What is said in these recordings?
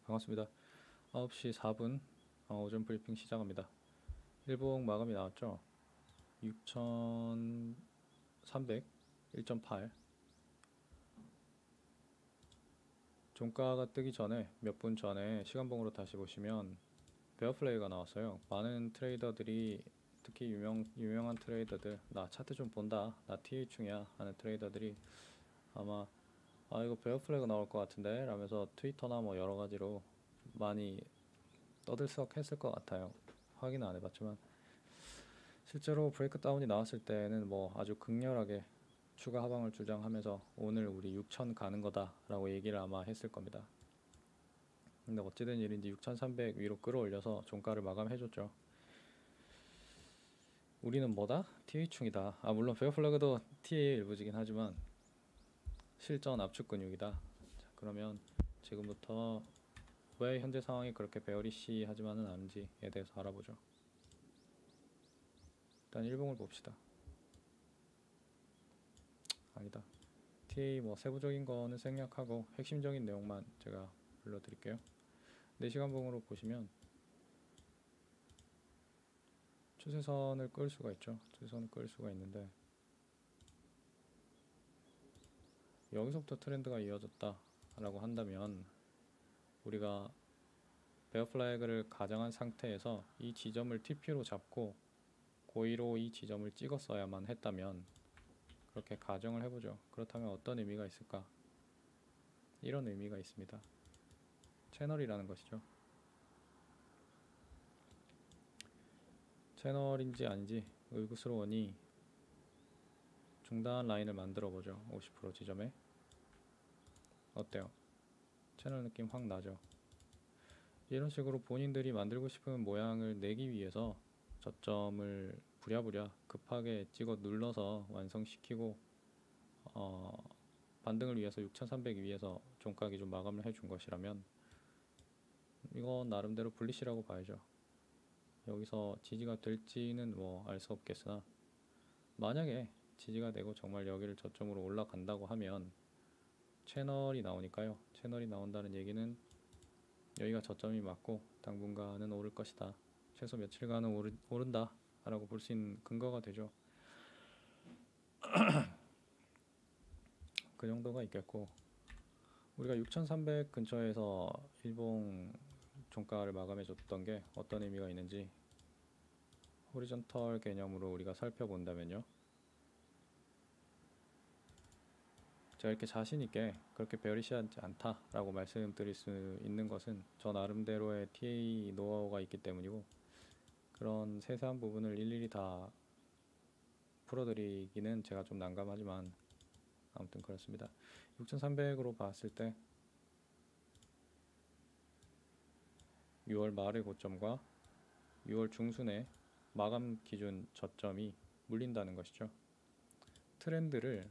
반갑습니다. 9시 4분 오전 브리핑 시작합니다. 일봉 마감이 나왔죠. 6,300, 1.8. 종가가 뜨기 전에 몇 분 전에 시간봉으로 다시 보시면 베어 플레이가 나왔어요. 많은 트레이더들이 특히 유명한 트레이더들, 나 차트 좀 본다, 나 TH충이야 하는 트레이더들이 아마 이거 베어 플레이가 나올 것 같은데 라면서 트위터나 뭐 여러 가지로 많이 떠들썩했을 것 같아요. 확인은 안 해봤지만 실제로 브레이크 다운이 나왔을 때는 뭐 아주 극렬하게 추가 하방을 주장하면서 오늘 우리 6천 가는 거다 라고 얘기를 아마 했을 겁니다. 근데 어찌된 일인지 6,300 위로 끌어올려서 종가를 마감해줬죠. 우리는 뭐다? TA충이다. 물론 베어플래그도 TA의 일부지긴 하지만 실전 압축 근육이다. 자, 그러면 지금부터 왜 현재 상황이 그렇게 베어리시하지만은 않은지에 대해서 알아보죠. 일단 일봉을 봅시다. 아니다. TA 뭐 세부적인 거는 생략하고 핵심적인 내용만 제가 불러드릴게요. 4시간봉으로 보시면 추세선을 끌 수가 있죠. 추세선을 끌 수가 있는데 여기서부터 트렌드가 이어졌다 라고 한다면 우리가 베어 플래그를 가정한 상태에서 이 지점을 TP로 잡고 고의로 이 지점을 찍었어야만 했다면 그렇게 가정을 해보죠. 그렇다면 어떤 의미가 있을까? 이런 의미가 있습니다. 채널이라는 것이죠. 채널인지 아닌지 의구스러우니 중단 라인을 만들어 보죠. 50% 지점에. 어때요? 채널 느낌 확 나죠? 이런 식으로 본인들이 만들고 싶은 모양을 내기 위해서 저점을 부랴부랴 급하게 찍어 눌러서 완성시키고 반등을 위해서 6,300 위에서 종가 기준 마감을 해준 것이라면 이건 나름대로 불리시라고 봐야죠. 여기서 지지가 될지는 뭐 알 수 없겠으나 만약에 지지가 되고 정말 여기를 저점으로 올라간다고 하면 채널이 나오니까요. 채널이 나온다는 얘기는 여기가 저점이 맞고 당분간은 오를 것이다. 최소 며칠간은 오른다 라고 볼 수 있는 근거가 되죠. 그 정도가 있겠고 우리가 6,300 근처에서 일봉 종가를 마감해 줬던 게 어떤 의미가 있는지 호리존털 개념으로 우리가 살펴본다면요. 제가 이렇게 자신있게 그렇게 베어리시하지 않다라고 말씀드릴 수 있는 것은 저 나름대로의 TA 노하우가 있기 때문이고 그런 세세한 부분을 일일이 다 풀어드리기는 제가 좀 난감하지만 아무튼 그렇습니다. 6300으로 봤을 때 6월 말의 고점과 6월 중순의 마감 기준 저점이 물린다는 것이죠. 트렌드를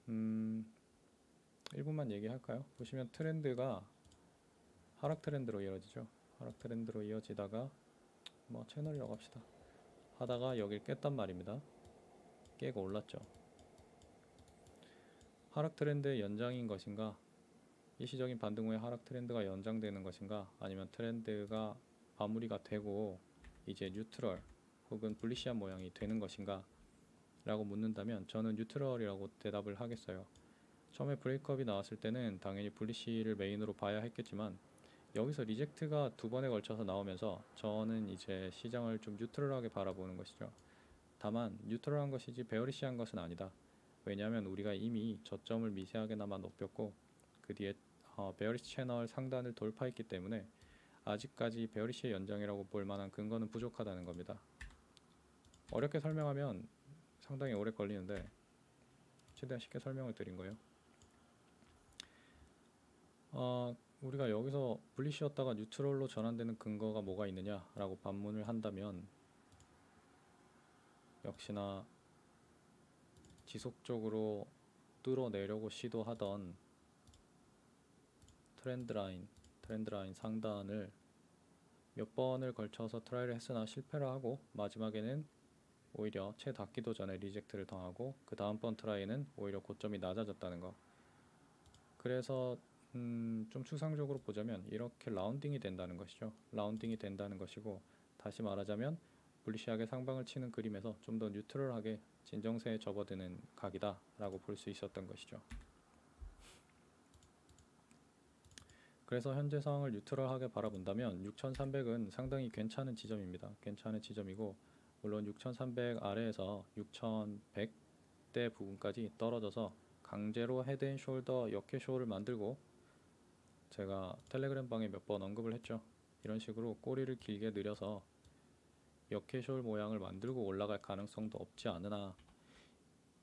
1분만 얘기할까요? 보시면 트렌드가 하락 트렌드로 이어지죠. 하락 트렌드로 이어지다가 뭐 채널이라고 합시다. 하다가 여길 깼단 말입니다. 깨고 올랐죠. 하락 트렌드의 연장인 것인가, 일시적인 반등 후에 하락 트렌드가 연장되는 것인가, 아니면 트렌드가 마무리가 되고 이제 뉴트럴 혹은 불리시한 모양이 되는 것인가 라고 묻는다면 저는 뉴트럴이라고 대답을 하겠어요. 처음에 브레이크업이 나왔을 때는 당연히 불리시를 메인으로 봐야 했겠지만 여기서 리젝트가 2번에 걸쳐서 나오면서 저는 이제 시장을 좀 뉴트럴하게 바라보는 것이죠. 다만 뉴트럴한 것이지 베어리시한 것은 아니다. 왜냐하면 우리가 이미 저점을 미세하게나마 높였고 그 뒤에 베어리시 채널 상단을 돌파했기 때문에 아직까지 베어리시의 연장이라고 볼 만한 근거는 부족하다는 겁니다. 어렵게 설명하면 상당히 오래 걸리는데 최대한 쉽게 설명을 드린 거예요. 우리가 여기서 불리시였다가 뉴트럴로 전환되는 근거가 뭐가 있느냐라고 반문을 한다면 역시나 지속적으로 뚫어내려고 시도하던 트렌드 라인 상단을 몇 번을 걸쳐서 트라이를 했으나 실패를 하고 마지막에는 오히려 채 닿기도 전에 리젝트를 당하고 그 다음번 트라이는 오히려 고점이 낮아졌다는 거. 그래서 좀 추상적으로 보자면 이렇게 라운딩이 된다는 것이죠. 라운딩이 된다는 것이고, 다시 말하자면 불리시하게 상방을 치는 그림에서 좀 더 뉴트럴하게 진정세에 접어드는 각이다 라고 볼 수 있었던 것이죠. 그래서 현재 상황을 뉴트럴하게 바라본다면 6300은 상당히 괜찮은 지점입니다. 괜찮은 지점이고, 물론 6300 아래에서 6100대 부분까지 떨어져서 강제로 헤드앤숄더 역회쇼를 만들고, 제가 텔레그램 방에 몇 번 언급을 했죠. 이런 식으로 꼬리를 길게 늘여서 역회쇼 모양을 만들고 올라갈 가능성도 없지 않으나,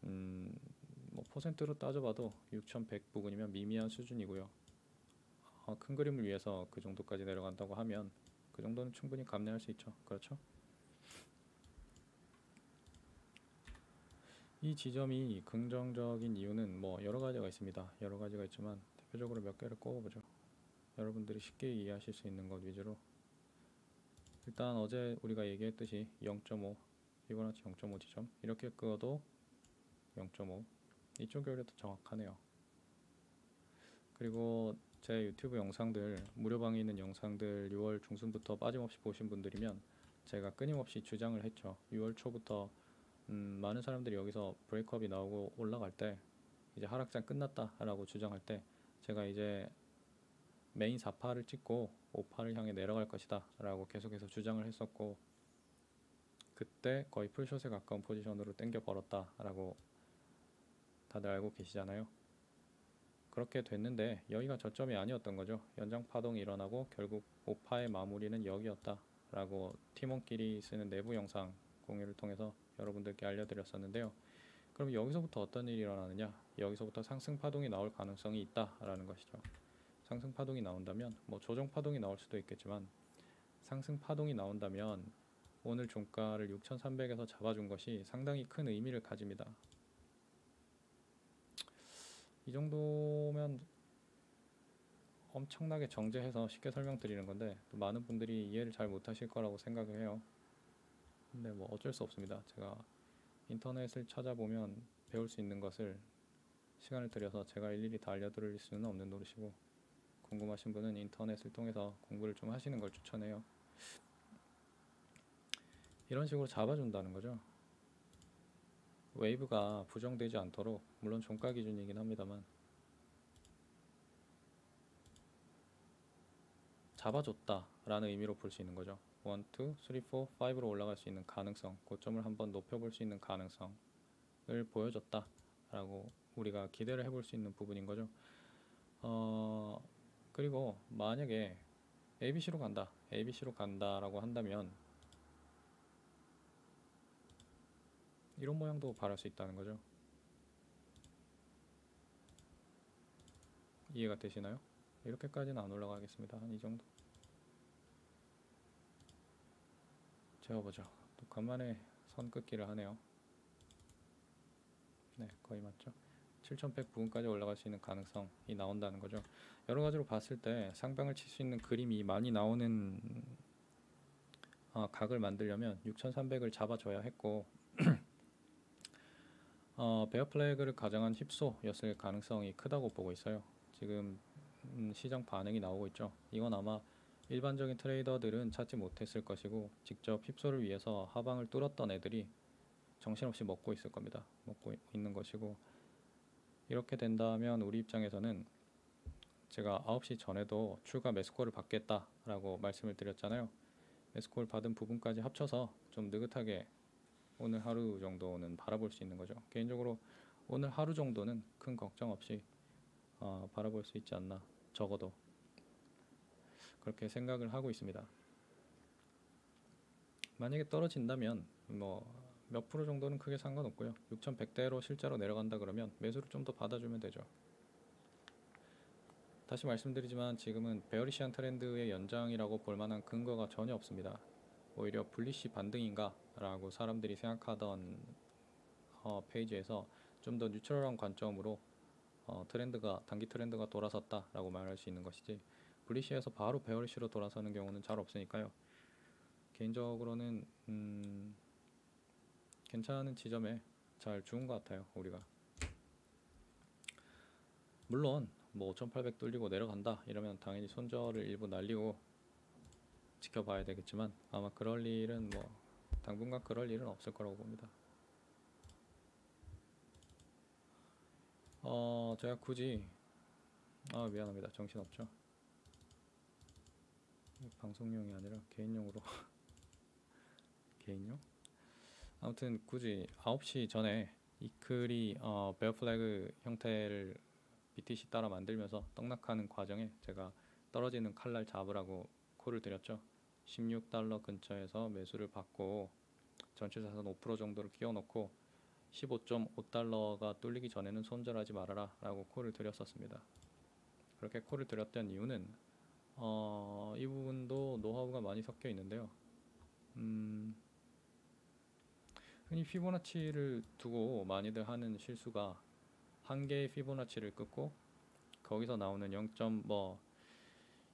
뭐 퍼센트로 따져봐도 6100 부근이면 미미한 수준이고요. 큰 그림을 위해서 그 정도까지 내려간다고 하면 그 정도는 충분히 감내할 수 있죠. 그렇죠? 이 지점이 긍정적인 이유는 뭐 여러 가지가 있습니다. 여러 가지가 있지만 대표적으로 몇 개를 꼽아보죠. 여러분들이 쉽게 이해하실 수 있는 것 위주로. 일단 어제 우리가 얘기했듯이 0.5 피보나치 0.5 지점, 이렇게 그어도 0.5, 이쪽이 오히려 더 정확하네요. 그리고 제 유튜브 영상들, 무료방에 있는 영상들 6월 중순부터 빠짐없이 보신 분들이면 제가 끊임없이 주장을 했죠. 6월 초부터 많은 사람들이 여기서 브레이크업이 나오고 올라갈 때, 이제 하락장 끝났다 라고 주장할 때, 제가 이제 메인 4파를 찍고 5파를 향해 내려갈 것이다 라고 계속해서 주장을 했었고, 그때 거의 풀숏에 가까운 포지션으로 땡겨 벌었다 라고 다들 알고 계시잖아요. 그렇게 됐는데 여기가 저점이 아니었던 거죠. 연장 파동이 일어나고 결국 5파의 마무리는 여기였다 라고 팀원끼리 쓰는 내부 영상 공유를 통해서 여러분들께 알려드렸었는데요. 그럼 여기서부터 어떤 일이 일어나느냐? 여기서부터 상승 파동이 나올 가능성이 있다 라는 것이죠. 상승 파동이 나온다면, 뭐 조정 파동이 나올 수도 있겠지만, 상승 파동이 나온다면 오늘 종가를 6300에서 잡아준 것이 상당히 큰 의미를 가집니다. 이 정도면 엄청나게 정제해서 쉽게 설명드리는 건데, 또 많은 분들이 이해를 잘 못하실 거라고 생각을 해요. 근데 뭐 어쩔 수 없습니다. 제가 인터넷을 찾아보면 배울 수 있는 것을 시간을 들여서 제가 일일이 다 알려드릴 수는 없는 노릇이고, 궁금하신 분은 인터넷을 통해서 공부를 좀 하시는 걸 추천해요. 이런 식으로 잡아준다는 거죠. 웨이브가 부정되지 않도록, 물론 종가 기준이긴 합니다만, 잡아줬다 라는 의미로 볼 수 있는 거죠. 1, 2, 3, 4, 5로 올라갈 수 있는 가능성, 고점을 한번 높여볼 수 있는 가능성을 보여줬다 라고 우리가 기대를 해볼 수 있는 부분인 거죠. 그리고 만약에 ABC로 간다, ABC로 간다라고 한다면 이런 모양도 바랄 수 있다는 거죠. 이해가 되시나요? 이렇게까지는 안 올라가겠습니다. 한 이 정도. 재어보죠. 또 간만에 선 긋기를 하네요. 네, 거의 맞죠. 7100 부분까지 올라갈 수 있는 가능성이 나온다는 거죠. 여러 가지로 봤을 때 상방을 칠 수 있는 그림이 많이 나오는 각을 만들려면 6300을 잡아줘야 했고, 베어 플래그를 가정한 힙소였을 가능성이 크다고 보고 있어요. 지금 시장 반응이 나오고 있죠. 이건 아마 일반적인 트레이더들은 찾지 못했을 것이고, 직접 힙소를 위해서 하방을 뚫었던 애들이 정신없이 먹고 있을 겁니다. 먹고 있는 것이고, 이렇게 된다면 우리 입장에서는, 제가 9시 전에도 추가 매수콜을 받겠다라고 말씀을 드렸잖아요. 매수콜 받은 부분까지 합쳐서 좀 느긋하게 오늘 하루 정도는 바라볼 수 있는 거죠. 개인적으로 오늘 하루 정도는 큰 걱정 없이 바라볼 수 있지 않나, 적어도 그렇게 생각을 하고 있습니다. 만약에 떨어진다면 뭐 몇 프로 정도는 크게 상관없고요. 6100대로 실제로 내려간다 그러면 매수를 좀 더 받아주면 되죠. 다시 말씀드리지만 지금은 베어리시한 트렌드의 연장이라고 볼 만한 근거가 전혀 없습니다. 오히려 불리시 반등인가 라고 사람들이 생각하던 페이지에서 좀 더 뉴트럴한 관점으로 트렌드가, 단기 트렌드가 돌아섰다 라고 말할 수 있는 것이지, 불리시에서 바로 베어리시로 돌아서는 경우는 잘 없으니까요. 개인적으로는 괜찮은 지점에 잘 주은 것 같아요. 우리가 물론 뭐 5800 뚫리고 내려간다 이러면 당연히 손절을 일부 날리고 지켜봐야 되겠지만 아마 그럴 일은 뭐 당분간 그럴 일은 없을 거라고 봅니다. 제가 굳이 미안합니다. 정신없죠. 방송용이 아니라 개인용으로 개인용? 아무튼 굳이 9시 전에 이클이 베어 플래그 형태를 BTC 따라 만들면서 떡락하는 과정에 제가 떨어지는 칼날 잡으라고 콜을 드렸죠. 16달러 근처에서 매수를 받고 전체 자산 5% 정도를 끼워놓고 15.5달러가 뚫리기 전에는 손절하지 말아라 라고 콜을 드렸었습니다. 그렇게 콜을 드렸던 이유는 이 부분도 노하우가 많이 섞여 있는데요. 흔히 피보나치를 두고 많이들 하는 실수가 한 개의 피보나치를 끊고 거기서 나오는 0.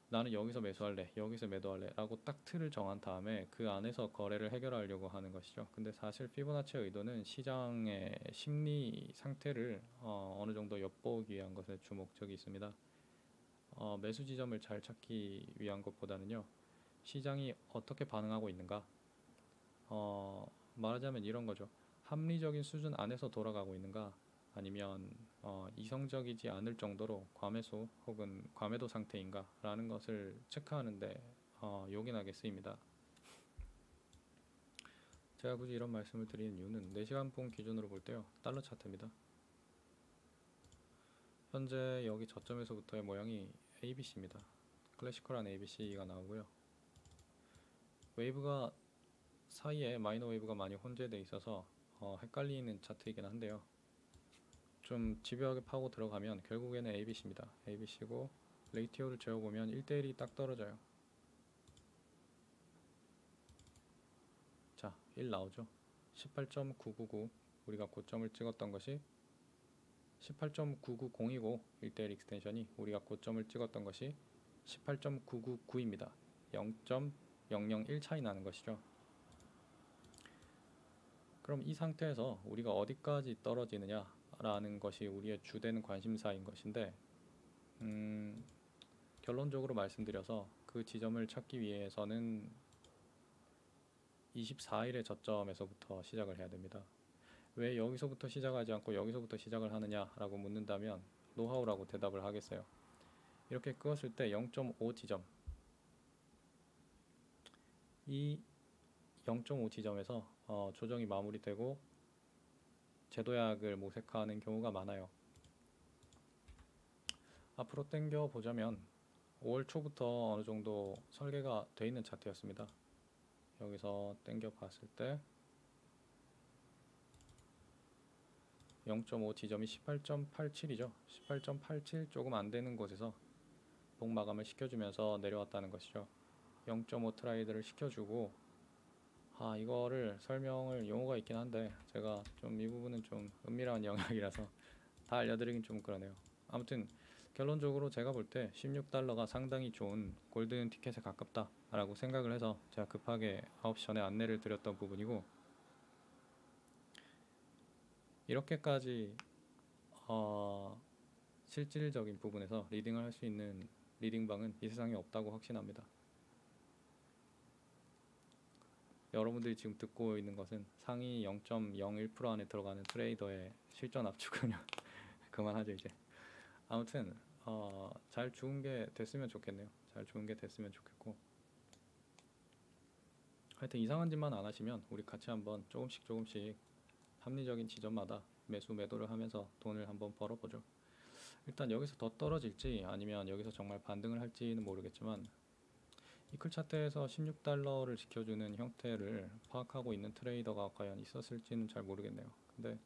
나는 여기서 매수할래, 여기서 매도할래 라고 딱 틀을 정한 다음에 그 안에서 거래를 해결하려고 하는 것이죠. 근데 사실 피보나치의 의도는 시장의 심리 상태를 어느 정도 엿보기 위한 것에 주목적이 있습니다. 매수 지점을 잘 찾기 위한 것보다는요, 시장이 어떻게 반응하고 있는가, 말하자면 이런 거죠. 합리적인 수준 안에서 돌아가고 있는가, 아니면 이성적이지 않을 정도로 과매수 혹은 과매도 상태인가 라는 것을 체크하는데 요긴하게 쓰입니다. 제가 굳이 이런 말씀을 드리는 이유는 4시간봉 기준으로 볼 때요, 달러 차트입니다. 현재 여기 저점에서부터의 모양이 ABC입니다. 클래시컬한 ABC가 나오고요. 웨이브가 사이에 마이너 웨이브가 많이 혼재되어 있어서 헷갈리는 차트이긴 한데요. 좀 집요하게 파고 들어가면 결국에는 ABC입니다. ABC고 레이티오를 재어보면 1대1이 딱 떨어져요. 자, 1 나오죠. 18.999 우리가 고점을 찍었던 것이 18.990이고 1대1 익스텐션이 우리가 고점을 찍었던 것이 18.999입니다. 0.001 차이 나는 것이죠. 그럼 이 상태에서 우리가 어디까지 떨어지느냐 라는 것이 우리의 주된 관심사인 것인데, 결론적으로 말씀드려서 그 지점을 찾기 위해서는 24일의 저점에서부터 시작을 해야 됩니다. 왜 여기서부터 시작하지 않고 여기서부터 시작을 하느냐 라고 묻는다면 노하우라고 대답을 하겠어요. 이렇게 끄었을 때 0.5 지점, 이 0.5 지점에서 조정이 마무리되고 제도약을 모색하는 경우가 많아요. 앞으로 당겨 보자면 5월 초부터 어느 정도 설계가 돼 있는 차트였습니다. 여기서 당겨 봤을 때 0.5 지점이 18.87이죠. 18.87 조금 안 되는 곳에서 복마감을 시켜주면서 내려왔다는 것이죠. 0.5 트라이드를 시켜주고, 이거를 설명을 용어가 있긴 한데 제가 좀 이 부분은 좀 은밀한 영역이라서 다 알려드리긴 좀 그러네요. 아무튼 결론적으로 제가 볼 때 16달러가 상당히 좋은 골든 티켓에 가깝다 라고 생각을 해서 제가 급하게 9시 전에 안내를 드렸던 부분이고, 이렇게까지 실질적인 부분에서 리딩을 할 수 있는 리딩방은 이 세상에 없다고 확신합니다. 여러분들이 지금 듣고 있는 것은 상위 0.01% 안에 들어가는 트레이더의 실전 압축은요. 그만하죠 이제. 아무튼 잘 좋은 게 됐으면 좋겠네요. 잘 좋은 게 됐으면 좋겠고, 하여튼 이상한 짓만 안 하시면 우리 같이 한번 조금씩 합리적인 지점마다 매수 매도를 하면서 돈을 한번 벌어보죠. 일단 여기서 더 떨어질지 아니면 여기서 정말 반등을 할지는 모르겠지만, 이클 차트에서 16달러를 지켜주는 형태를 파악하고 있는 트레이더가 과연 있었을지는 잘 모르겠네요. 근데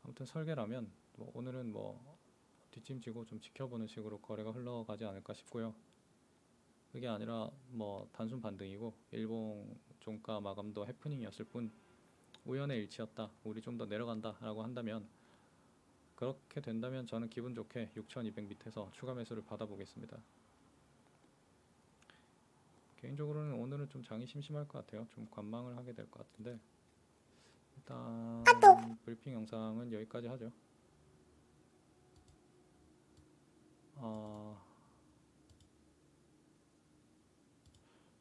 아무튼 설계라면 오늘은 뒷짐지고 좀 지켜보는 식으로 거래가 흘러가지 않을까 싶고요. 그게 아니라 단순 반등이고 일봉 종가 마감도 해프닝이었을 뿐 우연의 일치였다, 우리 좀 더 내려간다 라고 한다면, 그렇게 된다면 저는 기분 좋게 6200 밑에서 추가 매수를 받아보겠습니다. 개인적으로는 오늘은 좀 장이 심심할 것 같아요. 좀 관망을 하게 될 것 같은데, 일단 브리핑 영상은 여기까지 하죠.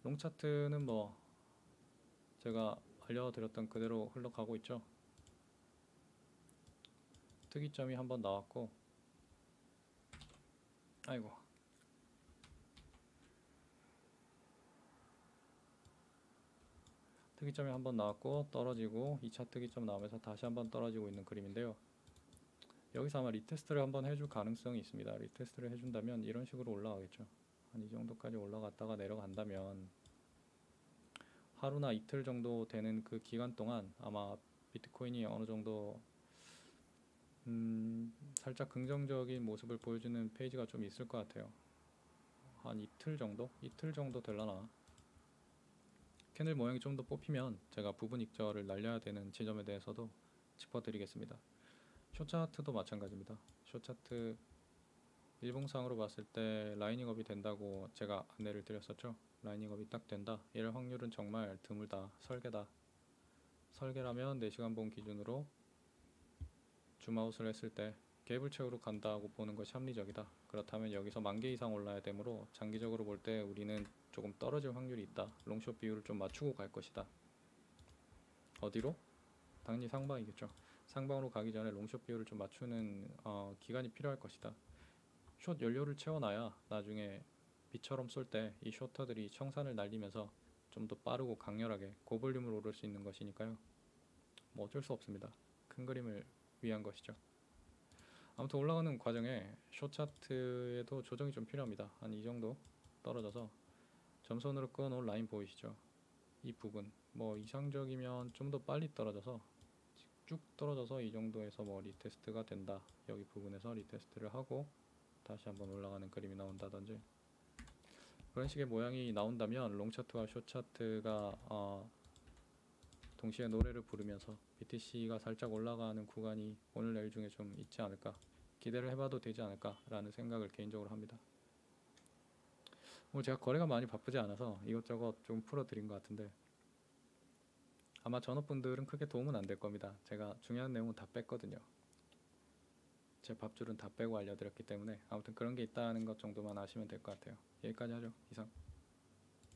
롱 차트는 뭐 제가 알려드렸던 그대로 흘러가고 있죠. 특이점이 한번 나왔고, 아이고, 특이점이 한번 나왔고 떨어지고 2차 특이점 나오면서 다시 한번 떨어지고 있는 그림인데요. 여기서 아마 리테스트를 한번 해줄 가능성이 있습니다. 리테스트를 해준다면 이런 식으로 올라가겠죠. 한 이 정도까지 올라갔다가 내려간다면 하루나 이틀 정도 되는 그 기간 동안 아마 비트코인이 어느 정도 살짝 긍정적인 모습을 보여주는 페이지가 좀 있을 것 같아요. 한 이틀 정도? 이틀 정도 될라나. 캔들 모양이 좀 더 뽑히면 제가 부분 익절을 날려야 되는 지점에 대해서도 짚어드리겠습니다. 숏차트도 마찬가지입니다. 숏차트 일봉상으로 봤을 때 라이닝업이 된다고 제가 안내를 드렸었죠. 라이닝업이 딱 된다. 이럴 확률은 정말 드물다. 설계다. 설계라면 4시간 봉 기준으로 줌아웃을 했을 때 갭을 채우러 간다고 보는 것이 합리적이다. 그렇다면 여기서 10,000개 이상 올라야 되므로 장기적으로 볼 때 우리는 조금 떨어질 확률이 있다. 롱숏 비율을 좀 맞추고 갈 것이다. 어디로? 당연히 상방이겠죠. 상방으로 가기 전에 롱숏 비율을 좀 맞추는 기간이 필요할 것이다. 숏 연료를 채워놔야 나중에 비처럼 쏠 때 이 쇼터들이 청산을 날리면서 좀 더 빠르고 강렬하게 고볼륨으로 오를 수 있는 것이니까요. 뭐 어쩔 수 없습니다. 큰 그림을 위한 것이죠. 아무튼 올라가는 과정에 숏 차트에도 조정이 좀 필요합니다. 한 이 정도 떨어져서 점선으로 끊어놓은 라인 보이시죠? 이 부분 뭐 이상적이면 좀 더 빨리 떨어져서 쭉 떨어져서 이 정도에서 뭐 리테스트가 된다. 여기 부분에서 리테스트를 하고 다시 한번 올라가는 그림이 나온다든지 그런 식의 모양이 나온다면 롱 차트와 숏 차트가 동시에 노래를 부르면서 BTC가 살짝 올라가는 구간이 오늘 내일 중에 좀 있지 않을까, 기대를 해봐도 되지 않을까 라는 생각을 개인적으로 합니다. 제가 거래가 많이 바쁘지 않아서 이것저것 좀 풀어드린 것 같은데 아마 전업분들은 크게 도움은 안 될 겁니다. 제가 중요한 내용은 다 뺐거든요. 제 밥줄은 다 빼고 알려드렸기 때문에 아무튼 그런 게 있다는 것 정도만 아시면 될 것 같아요. 여기까지 하죠. 이상.